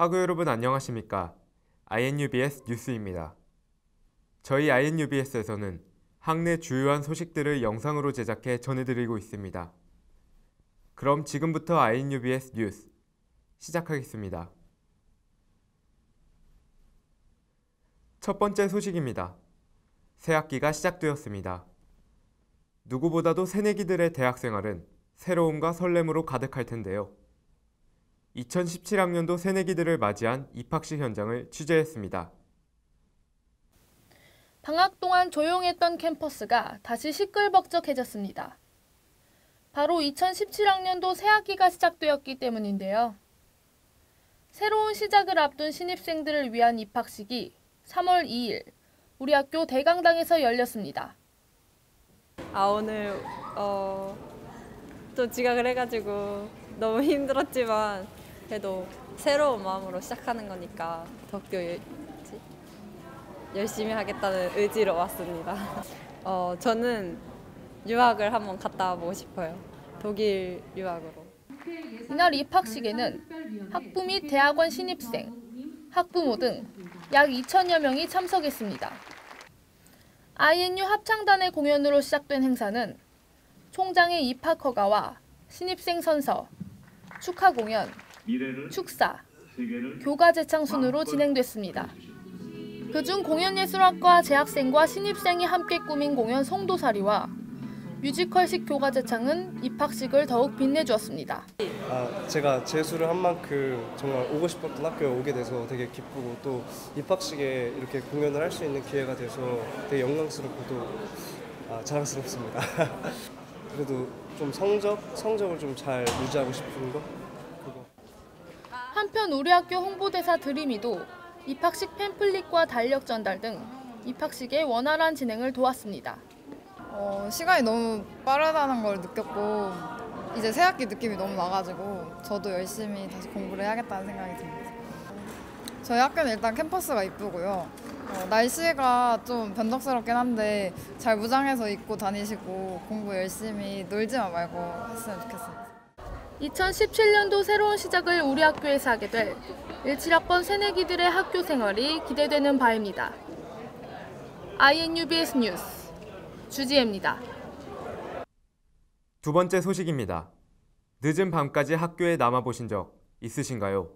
학우 여러분 안녕하십니까? INUBS 뉴스입니다. 저희 INUBS에서는 학내 주요한 소식들을 영상으로 제작해 전해드리고 있습니다. 그럼 지금부터 INUBS 뉴스 시작하겠습니다. 첫 번째 소식입니다. 새학기가 시작되었습니다. 누구보다도 새내기들의 대학생활은 새로움과 설렘으로 가득할 텐데요. 2017학년도 새내기들을 맞이한 입학식 현장을 취재했습니다. 방학 동안 조용했던 캠퍼스가 다시 시끌벅적해졌습니다. 바로 2017학년도 새학기가 시작되었기 때문인데요. 새로운 시작을 앞둔 신입생들을 위한 입학식이 3월 2일 우리 학교 대강당에서 열렸습니다. 오늘 또 지각을 해가지고 너무 힘들었지만 그래도 새로운 마음으로 시작하는 거니까 더욱더 열심히 하겠다는 의지로 왔습니다. 저는 유학을 한번 갔다 와보고 싶어요. 독일 유학으로. 이날 입학식에는 학부 및 대학원 신입생, 학부모 등 약 2,000여 명이 참석했습니다. INU 합창단의 공연으로 시작된 행사는 총장의 입학 허가와 신입생 선서, 축하 공연, 축사, 교가 제창 순으로 진행됐습니다. 그중 공연예술학과 재학생과 신입생이 함께 꾸민 공연 송도사리와 뮤지컬식 교가 제창은 입학식을 더욱 빛내주었습니다. 제가 재수를 한 만큼 정말 오고 싶었던 학교에 오게 돼서 되게 기쁘고 또 입학식에 이렇게 공연을 할 수 있는 기회가 돼서 되게 영광스럽고 또 자랑스럽습니다. 그래도 좀 성적을 좀 잘 유지하고 싶은 거? 그거. 한편 우리 학교 홍보대사 드림이도 입학식 팸플릿과 달력 전달 등 입학식의 원활한 진행을 도왔습니다. 시간이 너무 빠르다는 걸 느꼈고 이제 새학기 느낌이 너무 나가지고 저도 열심히 다시 공부를 해야겠다는 생각이 듭니다. 저희 학교는 일단 캠퍼스가 이쁘고요. 날씨가 좀 변덕스럽긴 한데 잘 무장해서 입고 다니시고 공부 열심히 놀지만 말고 했으면 좋겠습니다. 2017년도 새로운 시작을 우리 학교에서 하게 될 17학번 새내기들의 학교 생활이 기대되는 바입니다. INUBS 뉴스 주지혜입니다. 두 번째 소식입니다. 늦은 밤까지 학교에 남아보신 적 있으신가요?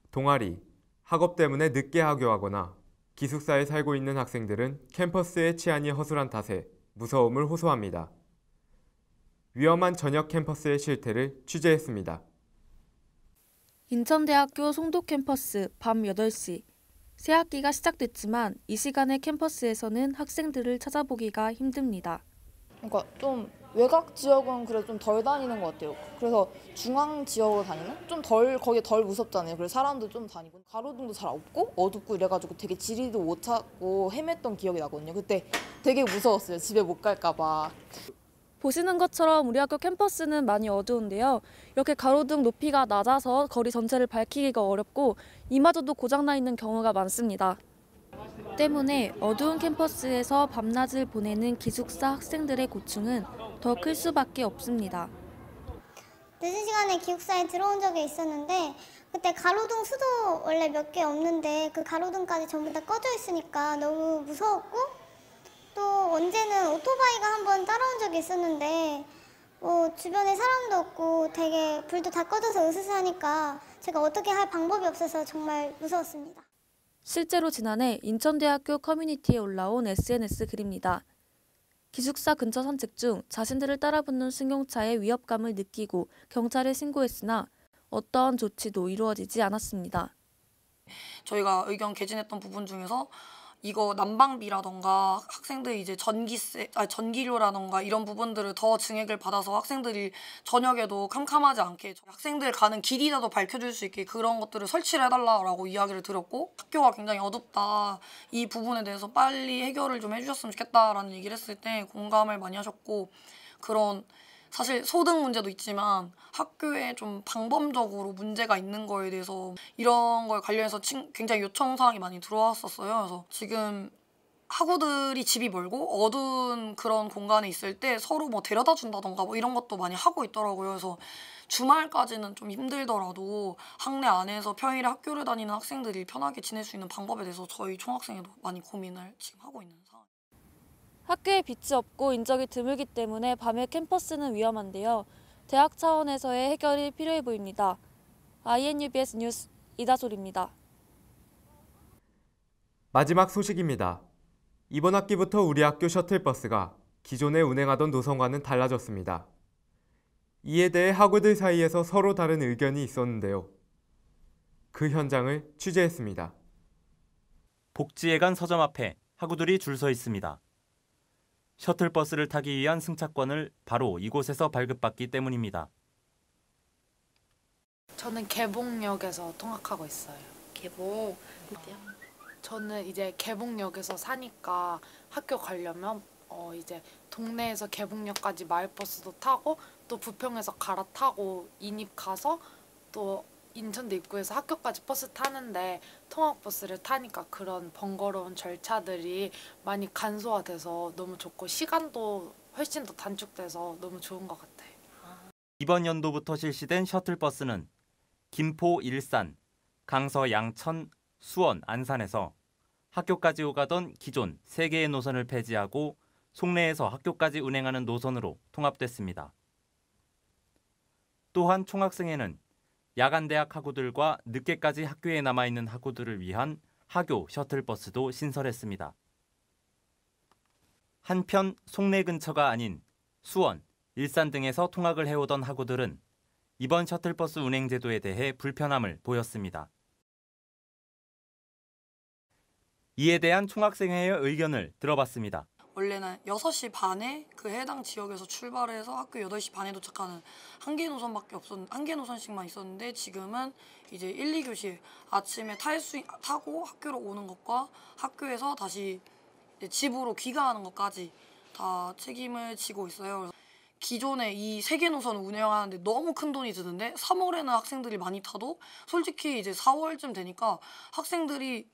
동아리, 학업 때문에 늦게 하교하거나 기숙사에 살고 있는 학생들은 캠퍼스의 치안이 허술한 탓에 무서움을 호소합니다. 위험한 저녁 캠퍼스의 실태를 취재했습니다. 인천대학교 송도 캠퍼스 밤 8시. 새학기가 시작됐지만 이 시간에 캠퍼스에서는 학생들을 찾아보기가 힘듭니다. 그러니까 좀 외곽 지역은 그래도 좀 덜 다니는 것 같아요. 그래서 중앙 지역으로 다니는 좀 거기 덜 무섭잖아요. 그래서 사람도 좀 다니고 가로등도 잘 없고 어둡고 이래가지고 되게 지리도 못 찾고 헤맸던 기억이 나거든요. 그때 되게 무서웠어요. 집에 못 갈까 봐. 보시는 것처럼 우리 학교 캠퍼스는 많이 어두운데요. 이렇게 가로등 높이가 낮아서 거리 전체를 밝히기가 어렵고 이마저도 고장나 있는 경우가 많습니다. 때문에 어두운 캠퍼스에서 밤낮을 보내는 기숙사 학생들의 고충은 더 클 수밖에 없습니다. 늦은 시간에 기숙사에 들어온 적이 있었는데 그때 가로등 수도 원래 몇 개 없는데 그 가로등까지 전부 다 꺼져 있으니까 너무 무서웠고 또 언제는 오토바이가 한번 따라온 적이 있었는데 주변에 사람도 없고 되게 불도 다 꺼져서 으스스하니까 제가 어떻게 할 방법이 없어서 정말 무서웠습니다. 실제로 지난해 인천대학교 커뮤니티에 올라온 SNS 글입니다. 기숙사 근처 산책 중 자신들을 따라붙는 승용차의 위협감을 느끼고 경찰에 신고했으나 어떠한 조치도 이루어지지 않았습니다. 저희가 의견 개진했던 부분 중에서 이거 난방비라던가 학생들이 이제 전기료라던가 이런 부분들을 더 증액을 받아서 학생들이 저녁에도 캄캄하지 않게 학생들 가는 길이라도 밝혀줄 수 있게 그런 것들을 설치를 해달라고 이야기를 드렸고 학교가 굉장히 어둡다. 이 부분에 대해서 빨리 해결을 좀 해주셨으면 좋겠다라는 얘기를 했을 때 공감을 많이 하셨고 그런 사실 소득 문제도 있지만 학교에 좀 방범적으로 문제가 있는 거에 대해서 이런 걸 관련해서 굉장히 요청 사항이 많이 들어왔었어요. 그래서 지금 학우들이 집이 멀고 어두운 그런 공간에 있을 때 서로 뭐 데려다 준다던가 뭐 이런 것도 많이 하고 있더라고요. 그래서 주말까지는 좀 힘들더라도 학내 안에서 평일에 학교를 다니는 학생들이 편하게 지낼 수 있는 방법에 대해서 저희 총학생회도 많이 고민을 지금 하고 있는 상황입니다. 학교에 빛이 없고 인적이 드물기 때문에 밤에 캠퍼스는 위험한데요. 대학 차원에서의 해결이 필요해 보입니다. INUBS 뉴스 이다솔입니다. 마지막 소식입니다. 이번 학기부터 우리 학교 셔틀버스가 기존에 운행하던 노선과는 달라졌습니다. 이에 대해 학우들 사이에서 서로 다른 의견이 있었는데요. 그 현장을 취재했습니다. 복지회관 서점 앞에 학우들이 줄 서 있습니다. 셔틀버스를 타기 위한 승차권을 바로 이곳에서 발급받기 때문입니다. 저는 개봉역에서 통학하고 있어요. 개봉 어때요? 저는 이제 개봉역에서 사니까 학교 가려면 이제 동네에서 개봉역까지 마을버스도 타고 또 부평에서 갈아타고 인입 가서 또 인천대 입구에서 학교까지 버스 타는데 통학버스를 타니까 그런 번거로운 절차들이 많이 간소화돼서 너무 좋고 시간도 훨씬 더 단축돼서 너무 좋은 것 같아요. 이번 연도부터 실시된 셔틀버스는 김포, 일산, 강서, 양천, 수원, 안산에서 학교까지 오가던 기존 3개의 노선을 폐지하고 송내에서 학교까지 운행하는 노선으로 통합됐습니다. 또한 총학생회는 야간대학 학우들과 늦게까지 학교에 남아있는 학우들을 위한 하교 셔틀버스도 신설했습니다. 한편 송내 근처가 아닌 수원, 일산 등에서 통학을 해오던 학우들은 이번 셔틀버스 운행 제도에 대해 불편함을 보였습니다. 이에 대한 총학생회의 의견을 들어봤습니다. 원래는 6시 반에 그 해당 지역에서 출발해서 학교 8시 반에 도착하는 한 개 노선씩만 있었는데 지금은 이제 1, 2교시 아침에 타고 학교로 오는 것과 학교에서 다시 집으로 귀가하는 것까지 다 책임을 지고 있어요. 기존에 이 3개 노선을 운영하는데 너무 큰 돈이 드는데 3월에는 학생들이 많이 타도 솔직히 이제 4월쯤 되니까 학생들이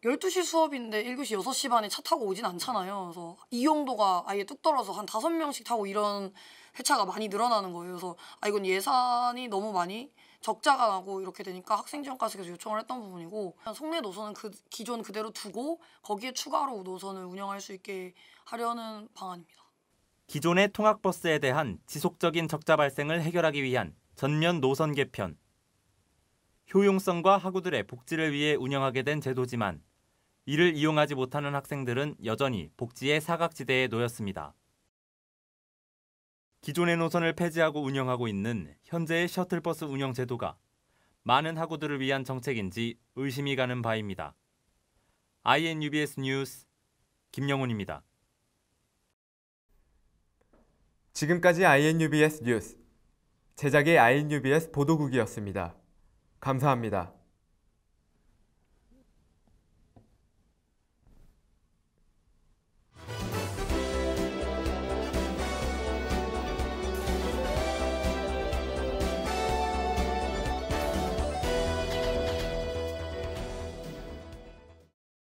12시 수업인데 1교시 6시 반에 차 타고 오진 않잖아요. 그래서 이용도가 아예 뚝 떨어서 한 5명씩 타고 이런 회차가 많이 늘어나는 거예요. 그래서 이건 예산이 너무 많이 적자가 나고 이렇게 되니까 학생지원과에서 계속 요청을 했던 부분이고 송내 노선은 기존 그대로 두고 거기에 추가로 노선을 운영할 수 있게 하려는 방안입니다. 기존의 통학버스에 대한 지속적인 적자 발생을 해결하기 위한 전면 노선 개편. 효용성과 학우들의 복지를 위해 운영하게 된 제도지만 이를 이용하지 못하는 학생들은 여전히 복지의 사각지대에 놓였습니다. 기존의 노선을 폐지하고 운영하고 있는 현재의 셔틀버스 운영 제도가 많은 학우들을 위한 정책인지 의심이 가는 바입니다. INUBS 뉴스 김영훈입니다. 지금까지 INUBS 뉴스, 제작의 INUBS 보도국이었습니다. 감사합니다.